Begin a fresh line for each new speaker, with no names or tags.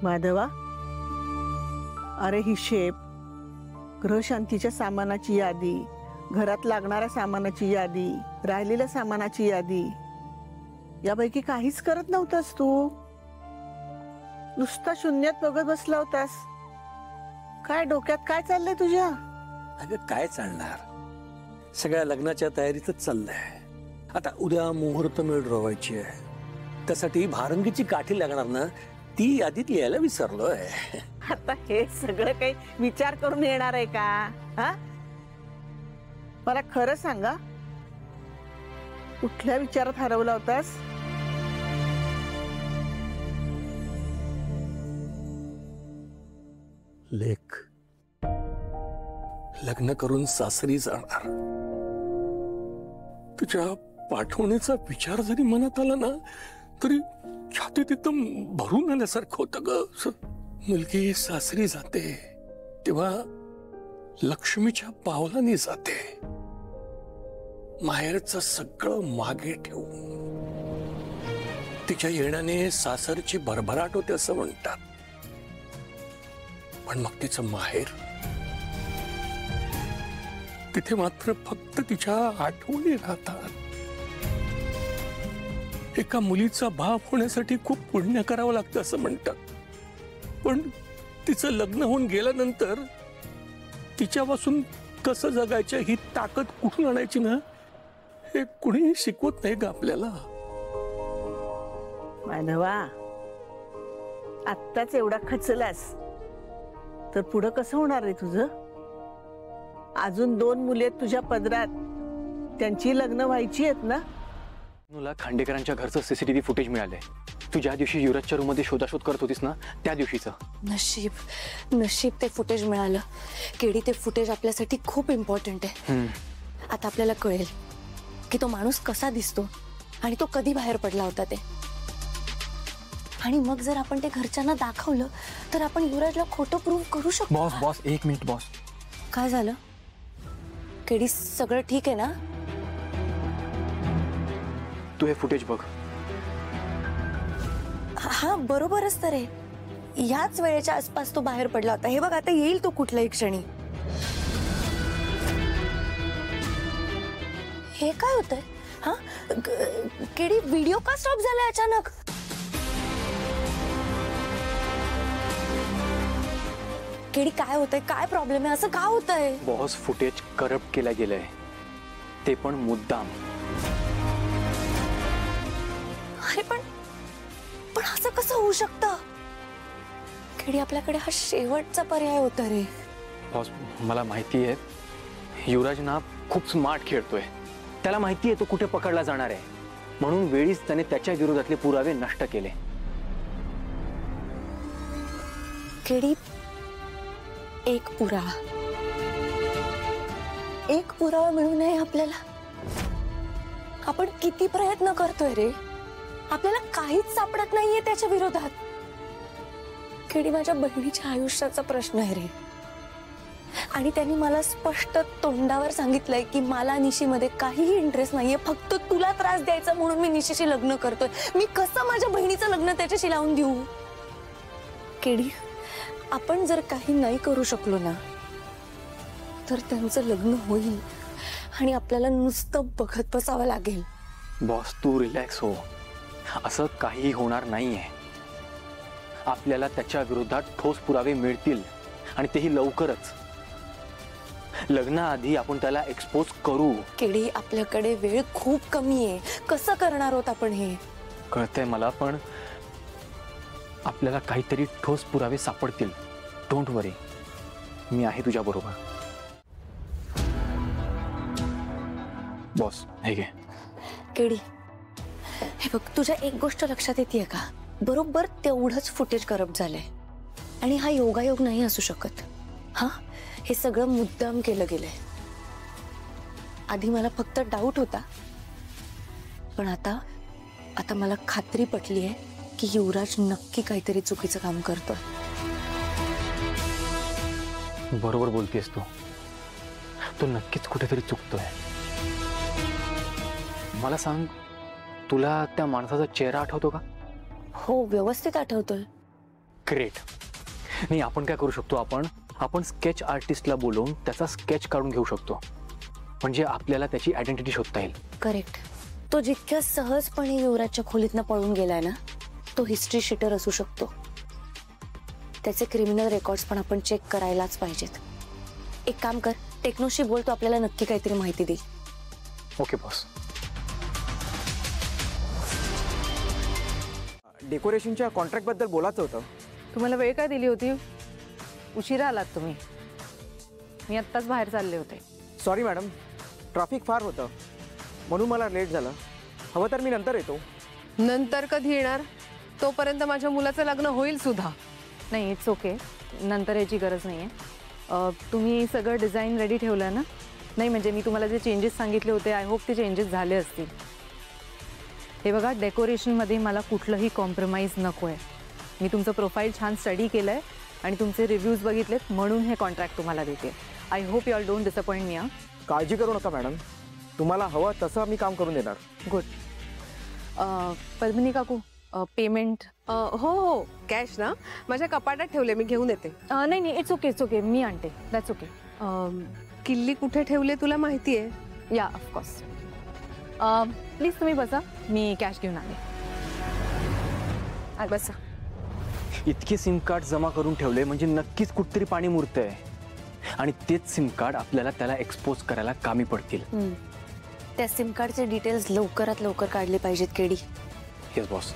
माधवा, अरे हिशेब, गृहशांतीच्या सामानाची यादी, घरात लागणाऱ्या सामानाची यादी, राहिलेल्या सामानाची यादी, यापैकी काहीच करत नव्हतास तू. नुसता शून्यात बघत बसला होतास. काय डोक्यात काय चाललंय तुझ्या?
अगं काय चालणार, सगळ्या लग्नाच्या तयारीतच चाललंय. आता उद्या मुहूर्त मेळ रोवायची आहे, त्यासाठी भारंगीची काठी लागणार ना, ती यादीत लिहायला विसरलोय.
आता हे सगळं काही विचार करून येणार आहे का? हा, मला खरं सांगा, कुठल्या विचारात हरवला होतास?
लेक लग्न करून सासरी जाणार, तुझ्या पाठवणीचा विचार जरी मनात आला ना, तरी छातीत एकदम भरून आल्यासारखं होतं ग. मुलगी सासरी जाते तेव्हा लक्ष्मीच्या पावलांनी जाते, माहेरचं सगळं मागे ठेवून. तिच्या येण्याने सासरची भरभराट होते असं म्हणतात, पण मग तिचं माहेर, तिथे मात्र फक्त तिच्या आठवणी राहतात. एका मुलीचा बाप होण्यासाठी खूप पुण्य करावं लागतं असं म्हणतात, पण तिचं लग्न होऊन गेल्यानंतर तिच्यापासून कसं जगायचं ही ताकद कुठून आणायची ना, हे कुणीही शिकवत नाही का आपल्याला.
माधवा, आत्ताच एवढा खचलास तर पुढं कसं होणार रे तुझं? अजून 2 मुली आहेत तुझ्या पदरात, त्यांची लग्न व्हायची आहेत ना.
तुला खांडेकरांच्या घरचं सीसीटीव्ही फुटेज मिळालंय. तू ज्या दिवशी युवराजच्या रूम मध्ये शोधाशोध करत होतीस ना, त्या दिवशीचं.
नशीब ते फुटेज मिळालं. केडी, ते फुटेज आपल्यासाठी खूप इम्पॉर्टंट आहे. आता आपल्याला कळेल की तो माणूस कसा दिसतो आणि तो कधी बाहेर पडला होता ते. आणि मग जर आपण ते घरच्यांना दाखवलं तर आपण युवराजला खोटं प्रूव्ह करू शकतो.
Boss 1 minute boss.
काय झालं? केडी, सगळं ठीक आहे ना?
तू हे फुटेज बघ.
हा, बरोबरच तर आहे. याच वेळेच्या आसपास तो बाहेर पडला होता. हे बघ, आता येईल तो कुठल्याही क्षणी. हे काय होतंय? हा, केडी, व्हिडिओ का स्टॉप झालाय अचानक? केडी, काय होतंय? काय प्रॉब्लेम आहे? असं का होतंय?
बॉस, फुटेज करप्ट केलं गेलंय, ते पण मुद्दाम.
अरे पण असं कसं होऊ शकतं? केडी, आपल्याकडे हा शेवटचा पर्याय होता रे.
बॉस, मला माहिती आहे युवराज ना खूप स्मार्ट खेळतोय. त्याला माहिती आहे तो कुठे पकडला जाणार आहे, म्हणून वेळीच त्याने त्याच्या विरोधातले पुरावे नष्ट केले.
केडी, एक पुरावा मिळू नये आपल्याला. आपण किती प्रयत्न करतोय रे, आपल्याला काहीच सापडत नाहीये त्याच्या विरोधात. केडी, माझ्या बहिणीच्या आयुष्याचा प्रश्न आहे रे, आणि त्यांनी मला स्पष्ट तोंडावर सांगितलंय की मला निशीमध्ये काहीही इंटरेस्ट नाहीये, फक्त तुला त्रास द्यायचा म्हणून मी निशीशी लग्न करतोय. मी कसं माझ्या बहिणीचं लग्न त्याच्याशी लावून देऊ? केडी, आपण जर काही नाही करू शकलो ना, तर त्यांचं लग्न होईल आणि आपल्याला नुसतं बघत बसावं लागेल.
बॉस, तू रिलॅक्स हो. असं काही होणार नाहीये. आपल्याला त्याच्या विरोधात ठोस पुरावे मिळतील, आणि तेही लवकरच. लग्नाआधी आपण त्याला एक्सपोज करू.
केडी, आपल्याकडे वेळ खूप कमी आहे. कसं करणार आहोत आपण हे?
कळतंय मला, पण आपल्याला काहीतरी ठोस पुरावे सापडतील. डोंट वरी, मी आहे तुझ्या बरोबर. बॉस, हे घे.
केडी, हे बघ, तुझ्या एक गोष्ट लक्षात येते का? बरोबर तेवढंच फुटेज करप्ट झालंय, आणि हा योगायोग नाही असू शकत. हा, हे सगळं मुद्दाम केलं गेलंय. आधी मला फक्त डाऊट होता, पण आता मला खात्री पटली आहे की युवराज नक्की काहीतरी चुकीचं काम करतोय.
बरोबर बोलतेस तू. तो नक्कीच कुठेतरी चुकतोय. मला सांग, तुला त्या माणसाचा चेहरा आठवतो का?
हो, व्यवस्थित आठवतोय.
ग्रेट. नाही, आपण काय करू शकतो, आपण स्केच आर्टिस्टला बोलवून त्याचा स्केच काढून घेऊ शकतो. म्हणजे आपल्याला त्याची आयडेंटिटी शोधता येईल.
करेक्ट. तो जितक्या सहजपणे युवराजच्या खोलीतनं पळून गेलाय ना, तो हिस्ट्री शीटर असू शकतो. त्याचे क्रिमिनल रेकॉर्ड्स पण आपण चेक करायलाच पाहिजेत. एक काम कर, टेक्नोशी बोल, तो आपल्याला नक्की काहीतरी माहिती देईल.
Okay boss.
डेकोरेशनच्या कॉन्ट्रॅक्टबद्दल बोलायचं होतं.
तुम्हाला वेळ काय दिली होती? उशिरा आलात तुम्ही. मी आत्ताच बाहेर चालले होते.
सॉरी मॅडम, ट्रॅफिक फार होतं म्हणून मला लेट झालं. हवं तर मी नंतर येतो.
नंतर कधी येणार? तोपर्यंत माझ्या मुलाचं लग्न होईल सुद्धा. नाही, इट्स ओके, नंतर याची गरज नाही आहे. तुम्ही सगळं डिझाईन रेडी ठेवलं ना? नाही म्हणजे मी तुम्हाला जे चेंजेस सांगितले होते, आय होप ते चेंजेस झाले असतील. हे बघा, डेकोरेशनमध्ये मला कुठलंही कॉम्प्रोमाइज नको आहे. मी तुमचं प्रोफाईल छान स्टडी केलं आहे आणि तुमचे रिव्ह्यूज बघितलेत म्हणून हे कॉन्ट्रॅक्ट तुम्हाला देते. I hope you all don't disappoint मी.
काळजी करू नका मॅडम, तुम्हाला हवं तसं मी काम करून देणार.
गुड. पद्मिनी काकू, पेमेंट?
हो हो, कॅश ना माझ्या कपाटात ठेवले, मी घेऊन येते.
नाही नाही, इट्स ओके, इट्स ओके, मी आणते. That's okay.
किल्ली कुठे ठेवले तुला माहिती आहे?
या ऑफकोर्स. प्लीज तुम्ही बसा, मी कॅश घेऊन आले.
बसा.
इतके सिम कार्ड जमा करून ठेवले म्हणजे नक्कीच कुठतरी पाणी मुरतंय आणि तेच सिम कार्ड आपल्याला त्याला एक्सपोज करायला कामी पडतील.
त्या सिम कार्डचे डिटेल्स लवकरात लवकर काढले पाहिजेत केडी.
Yes boss.